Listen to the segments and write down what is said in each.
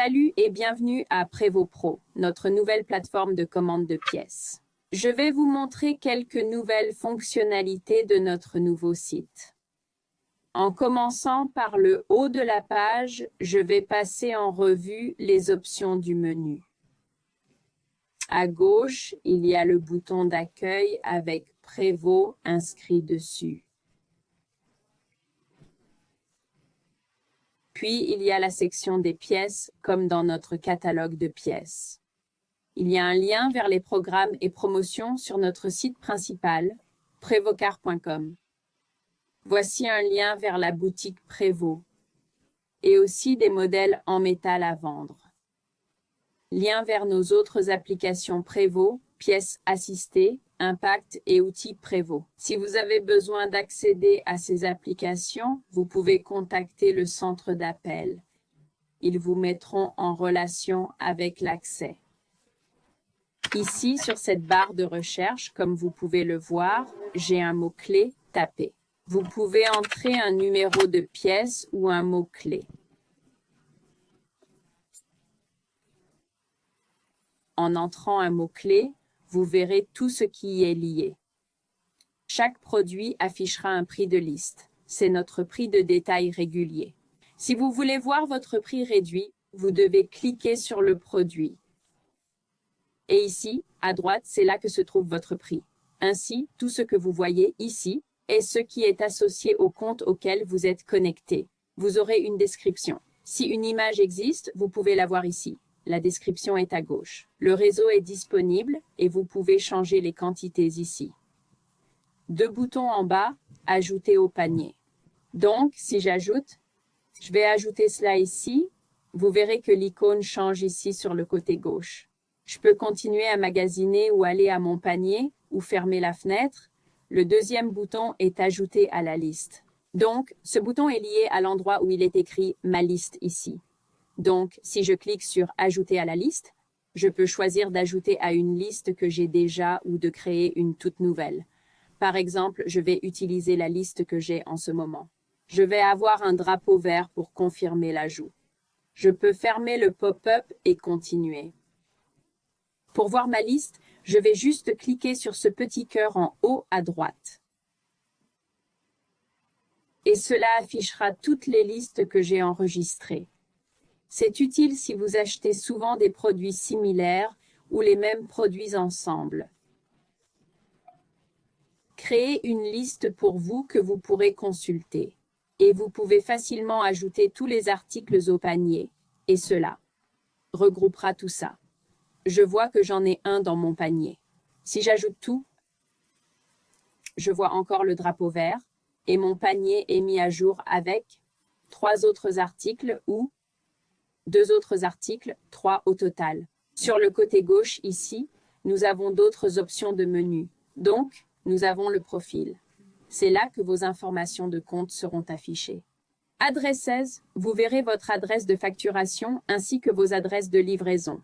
Salut et bienvenue à Prévost Pro, notre nouvelle plateforme de commande de pièces. Je vais vous montrer quelques nouvelles fonctionnalités de notre nouveau site. En commençant par le haut de la page, je vais passer en revue les options du menu. À gauche, il y a le bouton d'accueil avec Prévost inscrit dessus. Puis, il y a la section des pièces, comme dans notre catalogue de pièces. Il y a un lien vers les programmes et promotions sur notre site principal, prevostcar.com. Voici un lien vers la boutique Prévost et aussi des modèles en métal à vendre. Lien vers nos autres applications Prévost, pièces assistées, Impact et outils Prévost. Si vous avez besoin d'accéder à ces applications, vous pouvez contacter le centre d'appel. Ils vous mettront en relation avec l'accès. Ici, sur cette barre de recherche, comme vous pouvez le voir, j'ai un mot-clé tapé. Vous pouvez entrer un numéro de pièce ou un mot-clé. En entrant un mot-clé, vous verrez tout ce qui y est lié. Chaque produit affichera un prix de liste. C'est notre prix de détail régulier. Si vous voulez voir votre prix réduit, vous devez cliquer sur le produit. Et ici, à droite, c'est là que se trouve votre prix. Ainsi, tout ce que vous voyez ici est ce qui est associé au compte auquel vous êtes connecté. Vous aurez une description. Si une image existe, vous pouvez la voir ici. La description est à gauche. Le réseau est disponible et vous pouvez changer les quantités ici. Deux boutons en bas, ajouter au panier. Donc, si j'ajoute, je vais ajouter cela ici. Vous verrez que l'icône change ici sur le côté gauche. Je peux continuer à magasiner ou aller à mon panier ou fermer la fenêtre. Le deuxième bouton est ajouter à la liste. Donc, ce bouton est lié à l'endroit où il est écrit « Ma liste » ici. Donc, si je clique sur « Ajouter à la liste », je peux choisir d'ajouter à une liste que j'ai déjà ou de créer une toute nouvelle. Par exemple, je vais utiliser la liste que j'ai en ce moment. Je vais avoir un drapeau vert pour confirmer l'ajout. Je peux fermer le pop-up et continuer. Pour voir ma liste, je vais juste cliquer sur ce petit cœur en haut à droite. Et cela affichera toutes les listes que j'ai enregistrées. C'est utile si vous achetez souvent des produits similaires ou les mêmes produits ensemble. Créez une liste pour vous que vous pourrez consulter. Et vous pouvez facilement ajouter tous les articles au panier. Et cela regroupera tout ça. Je vois que j'en ai un dans mon panier. Si j'ajoute tout, je vois encore le drapeau vert et mon panier est mis à jour avec 3 autres articles ou 2 autres articles, 3 au total. Sur le côté gauche ici, nous avons d'autres options de menu. Donc, nous avons le profil. C'est là que vos informations de compte seront affichées. Adresses, vous verrez votre adresse de facturation ainsi que vos adresses de livraison.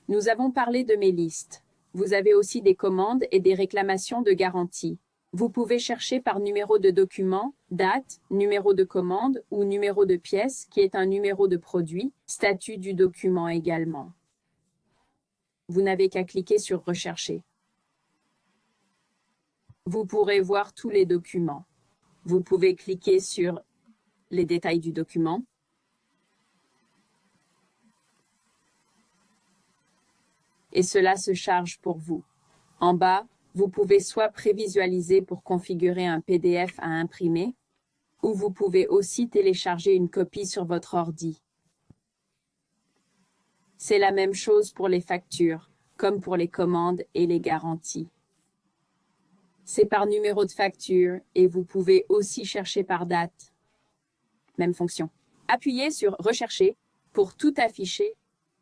Nous avons parlé de mes listes. Vous avez aussi des commandes et des réclamations de garantie. Vous pouvez chercher par numéro de document, date, numéro de commande ou numéro de pièce qui est un numéro de produit, statut du document également. Vous n'avez qu'à cliquer sur Rechercher. Vous pourrez voir tous les documents. Vous pouvez cliquer sur les détails du document. Et cela se charge pour vous. En bas, vous pouvez soit prévisualiser pour configurer un PDF à imprimer, ou vous pouvez aussi télécharger une copie sur votre ordi. C'est la même chose pour les factures, comme pour les commandes et les garanties. C'est par numéro de facture et vous pouvez aussi chercher par date. Même fonction. Appuyez sur Rechercher pour tout afficher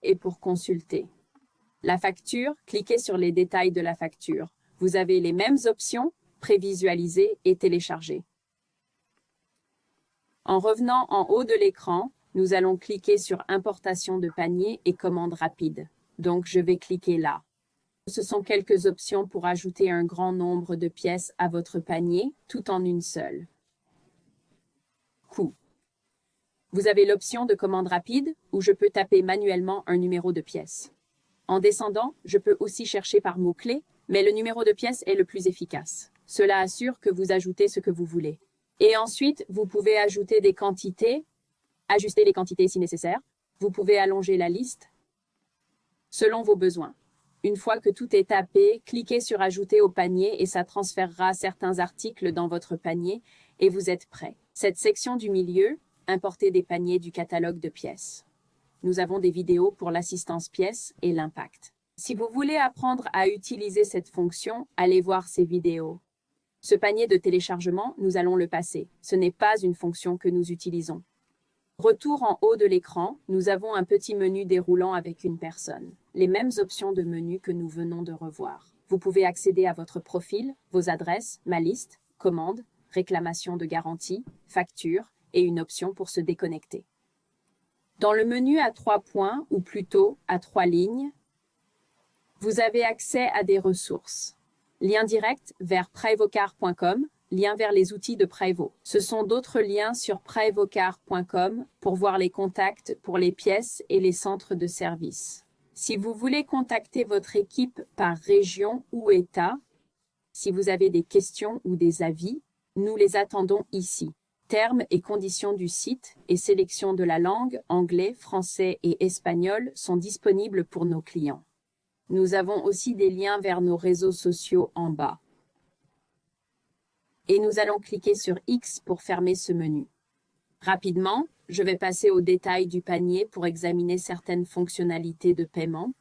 et pour consulter. La facture, cliquez sur les détails de la facture. Vous avez les mêmes options, prévisualiser et télécharger. En revenant en haut de l'écran, nous allons cliquer sur Importation de panier et commande rapide. Donc, je vais cliquer là. Ce sont quelques options pour ajouter un grand nombre de pièces à votre panier, tout en une seule. Coût. Vous avez l'option de commande rapide où je peux taper manuellement un numéro de pièce. En descendant, je peux aussi chercher par mots-clés, mais le numéro de pièce est le plus efficace. Cela assure que vous ajoutez ce que vous voulez. Et ensuite, vous pouvez ajouter des quantités, ajuster les quantités si nécessaire. Vous pouvez allonger la liste selon vos besoins. Une fois que tout est tapé, cliquez sur « Ajouter au panier » et ça transférera certains articles dans votre panier et vous êtes prêt. Cette section du milieu, importer des paniers du catalogue de pièces. Nous avons des vidéos pour l'assistance pièces et l'impact. Si vous voulez apprendre à utiliser cette fonction, allez voir ces vidéos. Ce panier de téléchargement, nous allons le passer. Ce n'est pas une fonction que nous utilisons. Retour en haut de l'écran, nous avons un petit menu déroulant avec une personne. Les mêmes options de menu que nous venons de revoir. Vous pouvez accéder à votre profil, vos adresses, ma liste, commandes, réclamation de garantie, facture et une option pour se déconnecter. Dans le menu à 3 points, ou plutôt à 3 lignes, vous avez accès à des ressources. Lien direct vers prevocar.com, lien vers les outils de Prevo. Ce sont d'autres liens sur prevocar.com pour voir les contacts pour les pièces et les centres de service. Si vous voulez contacter votre équipe par région ou État, si vous avez des questions ou des avis, nous les attendons ici. Termes et conditions du site et sélection de la langue, anglais, français et espagnol sont disponibles pour nos clients. Nous avons aussi des liens vers nos réseaux sociaux en bas. Et nous allons cliquer sur X pour fermer ce menu. Rapidement, je vais passer aux détails du panier pour examiner certaines fonctionnalités de paiement.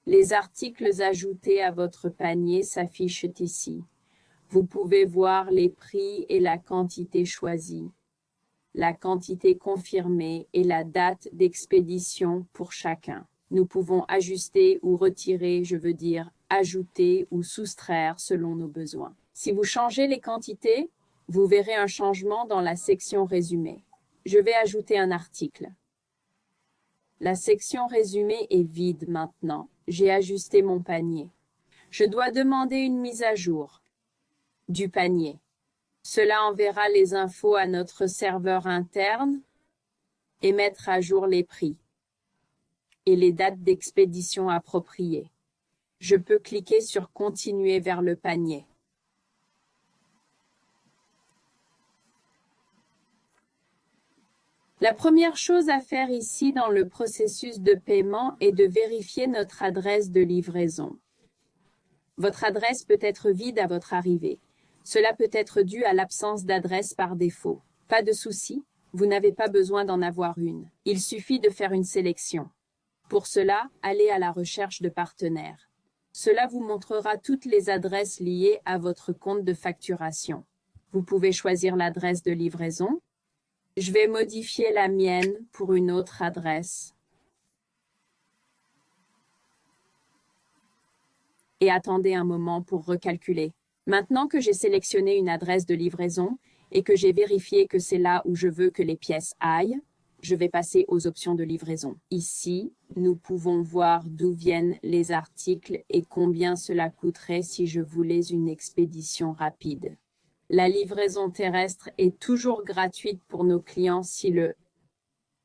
Les articles ajoutés à votre panier s'affichent ici. Vous pouvez voir les prix et la quantité choisie, la quantité confirmée et la date d'expédition pour chacun. Nous pouvons ajuster ou retirer, je veux dire ajouter ou soustraire selon nos besoins. Si vous changez les quantités, vous verrez un changement dans la section résumé. Je vais ajouter un article. La section résumé est vide maintenant. J'ai ajusté mon panier. Je dois demander une mise à jour du panier. Cela enverra les infos à notre serveur interne et mettre à jour les prix et les dates d'expédition appropriées. Je peux cliquer sur « Continuer vers le panier ». La première chose à faire ici dans le processus de paiement est de vérifier notre adresse de livraison. Votre adresse peut être vide à votre arrivée. Cela peut être dû à l'absence d'adresse par défaut. Pas de souci, vous n'avez pas besoin d'en avoir une. Il suffit de faire une sélection. Pour cela, allez à la recherche de partenaires. Cela vous montrera toutes les adresses liées à votre compte de facturation. Vous pouvez choisir l'adresse de livraison. Je vais modifier la mienne pour une autre adresse. Et attendez un moment pour recalculer. Maintenant que j'ai sélectionné une adresse de livraison et que j'ai vérifié que c'est là où je veux que les pièces aillent, je vais passer aux options de livraison. Ici, nous pouvons voir d'où viennent les articles et combien cela coûterait si je voulais une expédition rapide. La livraison terrestre est toujours gratuite pour nos clients si le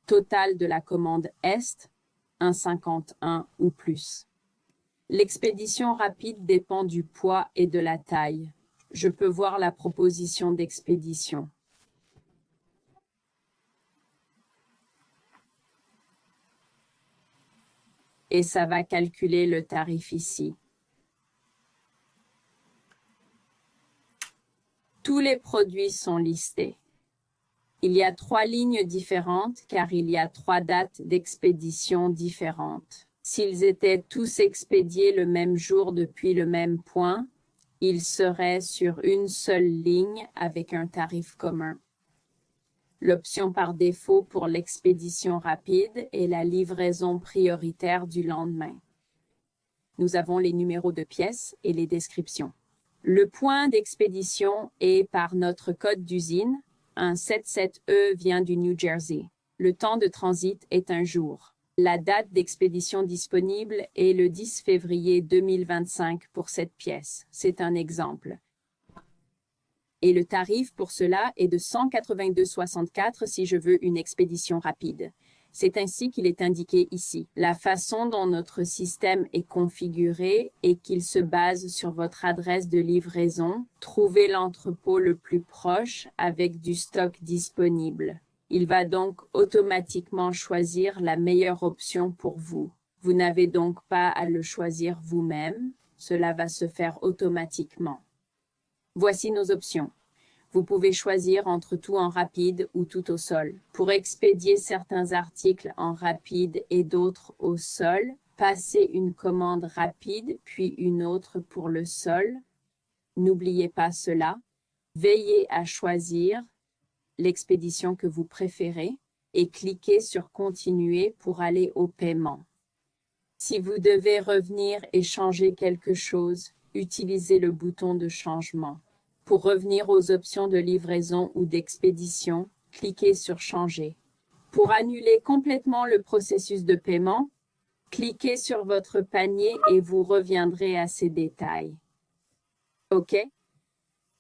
total de la commande est 1,51 ou plus. L'expédition rapide dépend du poids et de la taille. Je peux voir la proposition d'expédition. Et ça va calculer le tarif ici. Tous les produits sont listés. Il y a 3 lignes différentes car il y a 3 dates d'expédition différentes. S'ils étaient tous expédiés le même jour depuis le même point, ils seraient sur une seule ligne avec un tarif commun. L'option par défaut pour l'expédition rapide est la livraison prioritaire du lendemain. Nous avons les numéros de pièces et les descriptions. Le point d'expédition est par notre code d'usine. Un 77E vient du New Jersey. Le temps de transit est 1 jour. La date d'expédition disponible est le 10 février 2025 pour cette pièce. C'est un exemple. Et le tarif pour cela est de 182,64 si je veux une expédition rapide. C'est ainsi qu'il est indiqué ici. La façon dont notre système est configuré est qu'il se base sur votre adresse de livraison. Trouvez l'entrepôt le plus proche avec du stock disponible. Il va donc automatiquement choisir la meilleure option pour vous. Vous n'avez donc pas à le choisir vous-même. Cela va se faire automatiquement. Voici nos options. Vous pouvez choisir entre tout en rapide ou tout au sol. Pour expédier certains articles en rapide et d'autres au sol, passez une commande rapide puis une autre pour le sol. N'oubliez pas cela. Veillez à choisir l'expédition que vous préférez et cliquez sur Continuer pour aller au paiement. Si vous devez revenir et changer quelque chose, utilisez le bouton de changement. Pour revenir aux options de livraison ou d'expédition, cliquez sur Changer. Pour annuler complètement le processus de paiement, cliquez sur votre panier et vous reviendrez à ces détails. OK?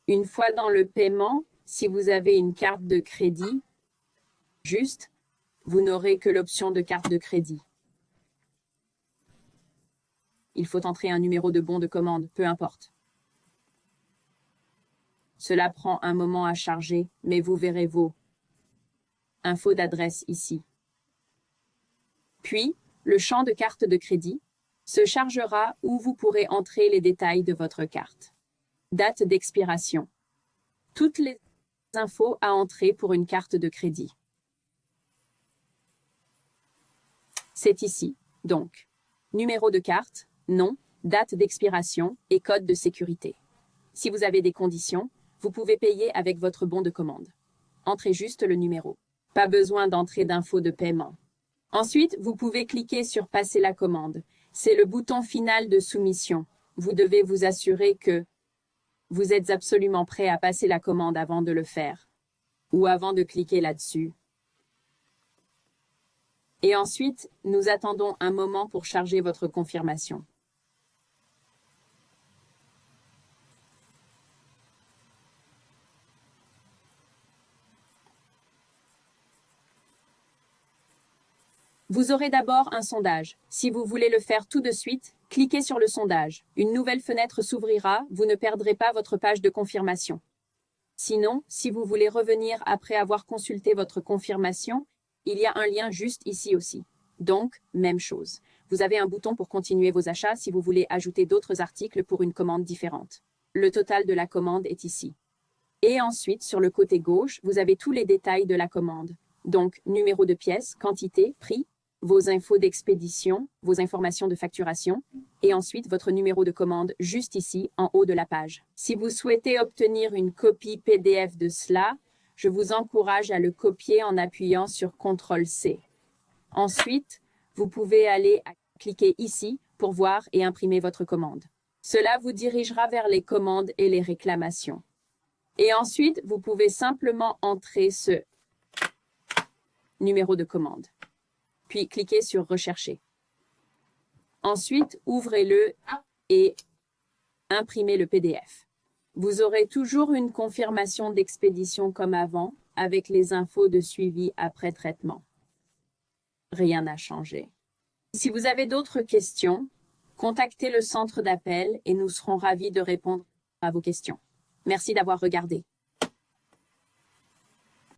Une fois dans le paiement, si vous avez une carte de crédit, vous n'aurez que l'option de carte de crédit. Il faut entrer un numéro de bon de commande, peu importe. Cela prend un moment à charger, mais vous verrez vos infos d'adresse ici. Puis, le champ de carte de crédit se chargera où vous pourrez entrer les détails de votre carte. Date d'expiration. Toutes les infos à entrer pour une carte de crédit. C'est ici, donc. Numéro de carte, nom, date d'expiration et code de sécurité. Si vous avez des conditions, vous pouvez payer avec votre bon de commande. Entrez juste le numéro. Pas besoin d'entrer d'infos de paiement. Ensuite, vous pouvez cliquer sur Passer la commande. C'est le bouton final de soumission. Vous devez vous assurer que vous êtes absolument prêt à passer la commande avant de le faire, ou avant de cliquer là-dessus. Et ensuite, nous attendons un moment pour charger votre confirmation. Vous aurez d'abord un sondage. Si vous voulez le faire tout de suite, cliquez sur le sondage. Une nouvelle fenêtre s'ouvrira, vous ne perdrez pas votre page de confirmation. Sinon, si vous voulez revenir après avoir consulté votre confirmation, il y a un lien juste ici aussi. Donc, même chose. Vous avez un bouton pour continuer vos achats si vous voulez ajouter d'autres articles pour une commande différente. Le total de la commande est ici. Et ensuite, sur le côté gauche, vous avez tous les détails de la commande. Donc, numéro de pièce, quantité, prix, vos infos d'expédition, vos informations de facturation, et ensuite votre numéro de commande juste ici, en haut de la page. Si vous souhaitez obtenir une copie PDF de cela, je vous encourage à le copier en appuyant sur CTRL-C. Ensuite, vous pouvez aller cliquer ici pour voir et imprimer votre commande. Cela vous dirigera vers les commandes et les réclamations. Et ensuite, vous pouvez simplement entrer ce numéro de commande. Puis cliquez sur Rechercher. Ensuite, ouvrez-le et imprimez le PDF. Vous aurez toujours une confirmation d'expédition comme avant, avec les infos de suivi après traitement. Rien n'a changé. Si vous avez d'autres questions, contactez le centre d'appel et nous serons ravis de répondre à vos questions. Merci d'avoir regardé.